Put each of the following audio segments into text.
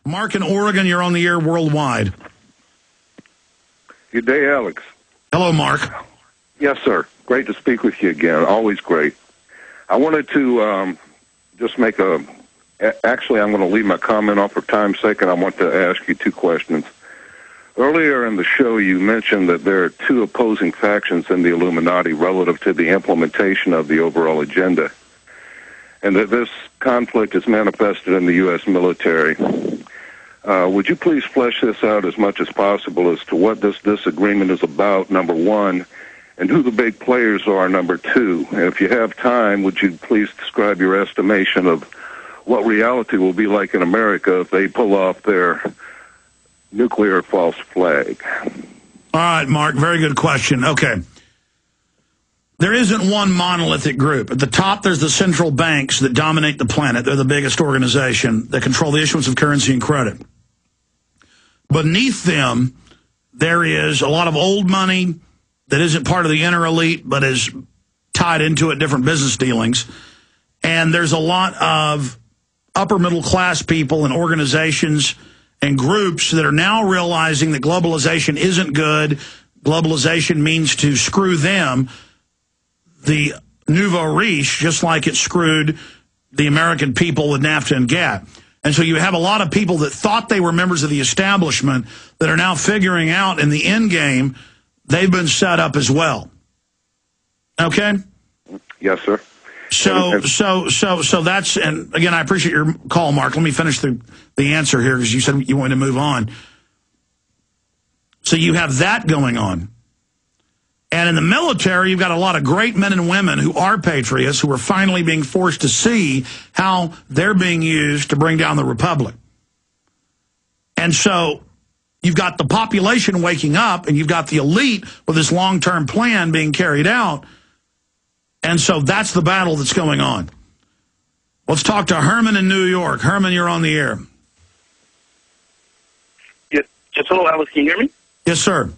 Mark in Oregon, you're on the air worldwide. Good day, Alex. Hello, Mark. Yes, sir. Great to speak with you again. Always great. I wanted to just make actually, I'm going to leave my comment off for time's sake, and I want to ask you two questions. Earlier in the show, you mentioned that there are two opposing factions in the Illuminati relative to the implementation of the overall agenda, and that this conflict is manifested in the U.S. military. Would you please flesh this out as much as possible as to what this disagreement is about, number one, and who the big players are, number two? And if you have time, would you please describe your estimation of what reality will be like in America if they pull off their nuclear false flag? All right, Mark, very good question. Okay. There isn't one monolithic group. At the top, there's the central banks that dominate the planet. They're the biggest organization that control the issuance of currency and credit. Beneath them, there is a lot of old money that isn't part of the inner elite, but is tied into it, different business dealings. And there's a lot of upper middle class people and organizations and groups that are now realizing that globalization isn't good. Globalization means to screw them, the nouveau riche, just like it screwed the American people with NAFTA and GATT. And so you have a lot of people that thought they were members of the establishment that are now figuring out in the end game they've been set up as well. Okay? Yes, sir. So that's, and again, I appreciate your call, Mark. Let me finish the answer here because you said you wanted to move on. So you have that going on. And in the military, you've got a lot of great men and women who are patriots who are finally being forced to see how they're being used to bring down the republic. And so you've got the population waking up, and you've got the elite with this long-term plan being carried out. And so that's the battle that's going on. Let's talk to Herman in New York. Herman, you're on the air. Yes, hello, Alex. Can you hear me? Yes, sir.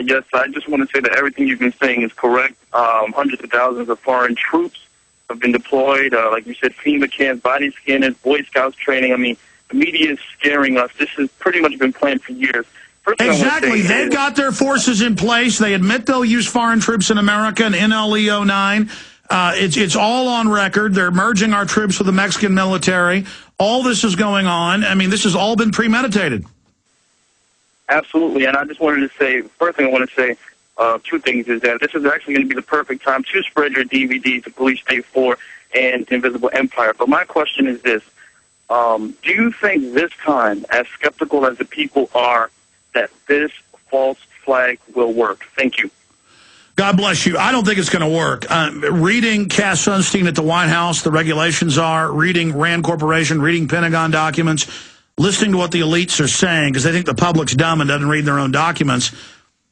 Yes, I just want to say that everything you've been saying is correct. Hundreds of thousands of foreign troops have been deployed. Like you said, FEMA camps, body scanners, Boy Scouts training. I mean, the media is scaring us. This has pretty much been planned for years. Exactly. They've got their forces in place. They admit they'll use foreign troops in America in NLE 09. It's all on record. They're merging our troops with the Mexican military. All this is going on. I mean, this has all been premeditated. Absolutely. And I just wanted to say, first thing I want to say, two things, is that this is actually going to be the perfect time to spread your DVD to Police State 4 and Invisible Empire. But my question is this. Do you think this time, as skeptical as the people are, that this false flag will work? Thank you. God bless you. I don't think it's going to work. Reading Cass Sunstein at the White House, the regulations are, reading RAND Corporation, reading Pentagon documents, listening to what the elites are saying, because they think the public's dumb and doesn't read their own documents,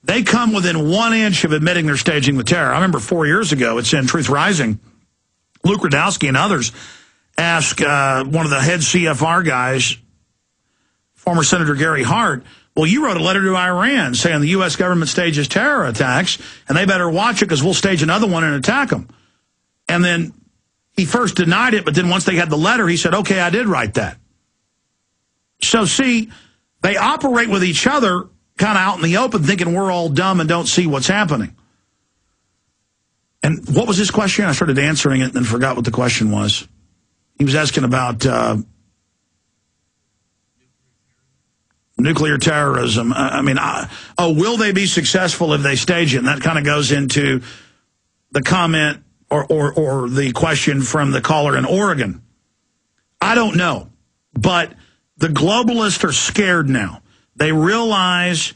they come within 1 inch of admitting they're staging the terror. I remember 4 years ago, it's in Truth Rising, Luke Radowski and others asked one of the head CFR guys, former Senator Gary Hart, well, you wrote a letter to Iran saying the U.S. government stages terror attacks, and they better watch it because we'll stage another one and attack them. And then he first denied it, but then once they had the letter, he said, okay, I did write that. So, see, they operate with each other kind of out in the open, thinking we're all dumb and don't see what's happening. And what was his question? I started answering it and then forgot what the question was. He was asking about nuclear terrorism. Will they be successful if they stage it? And that kind of goes into the comment or the question from the caller in Oregon. I don't know, but the globalists are scared now. They realize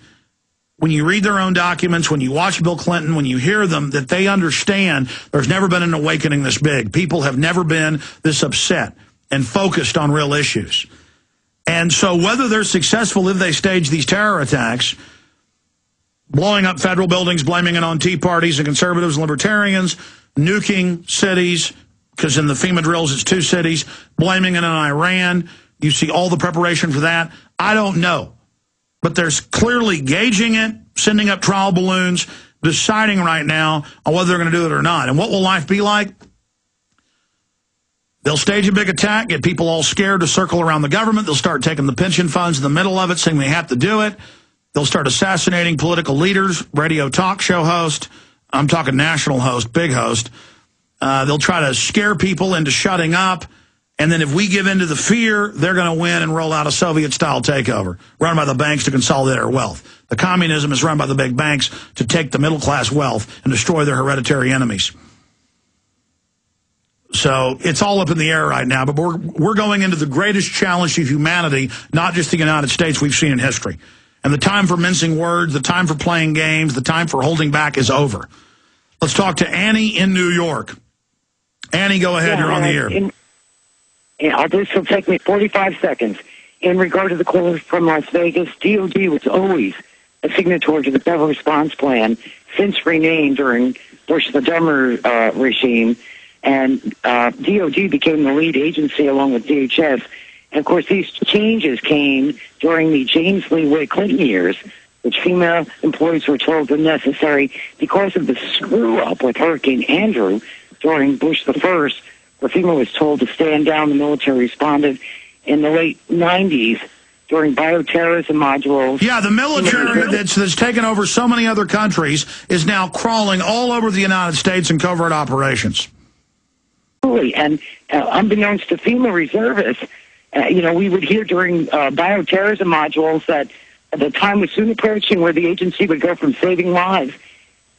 when you read their own documents, when you watch Bill Clinton, when you hear them, that they understand there's never been an awakening this big. People have never been this upset and focused on real issues. And so whether they're successful if they stage these terror attacks, blowing up federal buildings, blaming it on Tea Parties and conservatives and libertarians, nuking cities, because in the FEMA drills it's 2 cities, blaming it on Iran, you see all the preparation for that. I don't know. But there's clearly gauging it, sending up trial balloons, deciding right now on whether they're going to do it or not. And what will life be like? They'll stage a big attack, get people all scared to circle around the government. They'll start taking the pension funds in the middle of it, saying they have to do it. They'll start assassinating political leaders, radio talk show host. I'm talking national host, big host. They'll try to scare people into shutting up. And then if we give in to the fear, they're going to win and roll out a Soviet-style takeover, run by the banks to consolidate our wealth. The communism is run by the big banks to take the middle-class wealth and destroy their hereditary enemies. So it's all up in the air right now, but we're going into the greatest challenge to humanity, not just the United States, we've seen in history. And the time for mincing words, the time for playing games, the time for holding back is over. Let's talk to Annie in New York. Annie, go ahead. You're on the air. This will take me 45 seconds. In regard to the caller from Las Vegas, DOD was always a signatory to the Federal Response Plan, since renamed during Bush the Dumber regime, and DOD became the lead agency along with DHS. And, of course, these changes came during the James Lee Witt Clinton years, which female employees were told were necessary because of the screw-up with Hurricane Andrew during Bush the First, where FEMA was told to stand down. The military responded in the late 90s during bioterrorism modules. Yeah, the military that's taken over so many other countries is now crawling all over the United States in covert operations. Absolutely, and unbeknownst to FEMA reservists, we would hear during bioterrorism modules that the time was soon approaching where the agency would go from saving lives,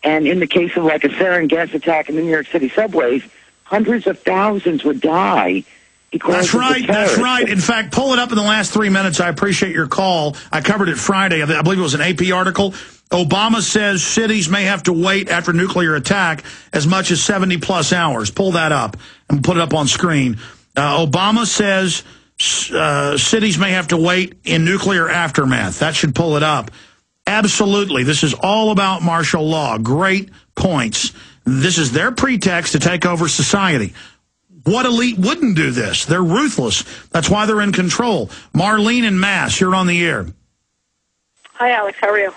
and in the case of like a sarin gas attack in the New York City subways, hundreds of thousands would die because That's right. In fact, pull it up in the last 3 minutes. I appreciate your call. I covered it Friday. I believe it was an AP article. Obama says cities may have to wait after nuclear attack as much as 70-plus hours. Pull that up and put it up on screen. Obama says cities may have to wait in nuclear aftermath. That should pull it up. Absolutely. This is all about martial law. Great points. This is their pretext to take over society. What elite wouldn't do this? They're ruthless. That's why they're in control. Marlene in Mass, you're on the air. Hi, Alex. How are you?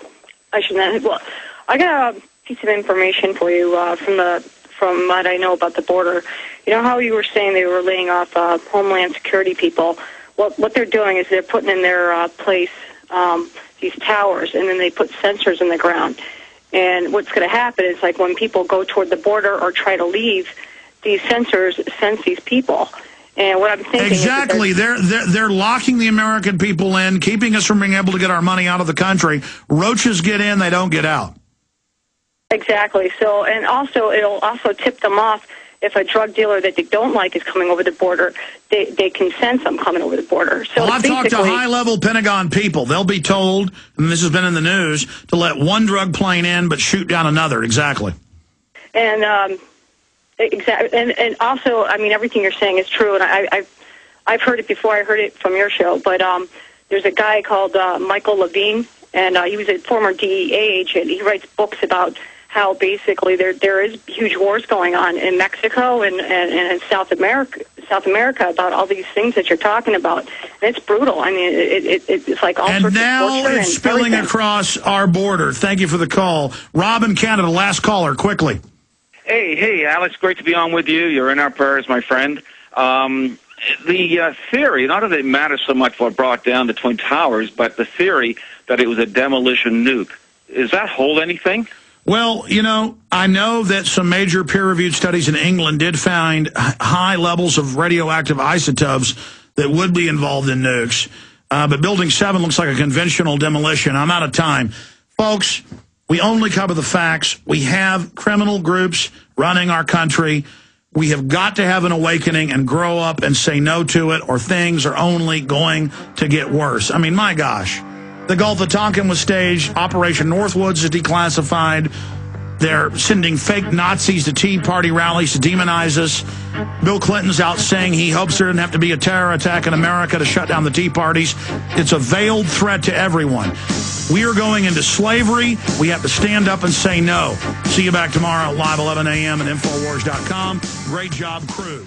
Well, I got a piece of information for you from what I know about the border. You know how you were saying they were laying off Homeland Security people? Well, what they're doing is they're putting in their place these towers, and then they put sensors in the ground. And what's going to happen is, like, when people go toward the border or try to leave, these sensors sense these people. And what I'm thinking exactly, they're locking the American people in, keeping us from being able to get our money out of the country. Roaches get in, they don't get out. Exactly. So, and also, it'll also tip them off if a drug dealer that they don't like is coming over the border. They can sense them coming over the border. So well, I've talked to high-level Pentagon people. They'll be told, and this has been in the news, to let one drug plane in but shoot down another. Exactly. And and also, I mean, everything you're saying is true, and I've heard it before. I heard it from your show, but there's a guy called Michael Levine, and he was a former DEA agent. He writes books about how basically there is huge wars going on in Mexico and in South America about all these things that you're talking about. And it's brutal. I mean, it's like all sorts of torture. And now it's spilling across our border. Thank you for the call. Rob in Canada, last caller, quickly. Hey, Alex, great to be on with you. You're in our prayers, my friend. The theory, not that it matters so much what brought down the Twin Towers, but the theory that it was a demolition nuke, does that hold anything? Well, I know that some major peer-reviewed studies in England did find high levels of radioactive isotopes that would be involved in nukes. But Building 7 looks like a conventional demolition. I'm out of time. Folks, we only cover the facts. We have criminal groups running our country. We have got to have an awakening and grow up and say no to it, or things are only going to get worse. I mean, my gosh. The Gulf of Tonkin was staged. Operation Northwoods is declassified. They're sending fake Nazis to Tea Party rallies to demonize us. Bill Clinton's out saying he hopes there doesn't have to be a terror attack in America to shut down the Tea Parties. It's a veiled threat to everyone. We are going into slavery. We have to stand up and say no. See you back tomorrow, live 11 a.m. at Infowars.com. Great job, crew.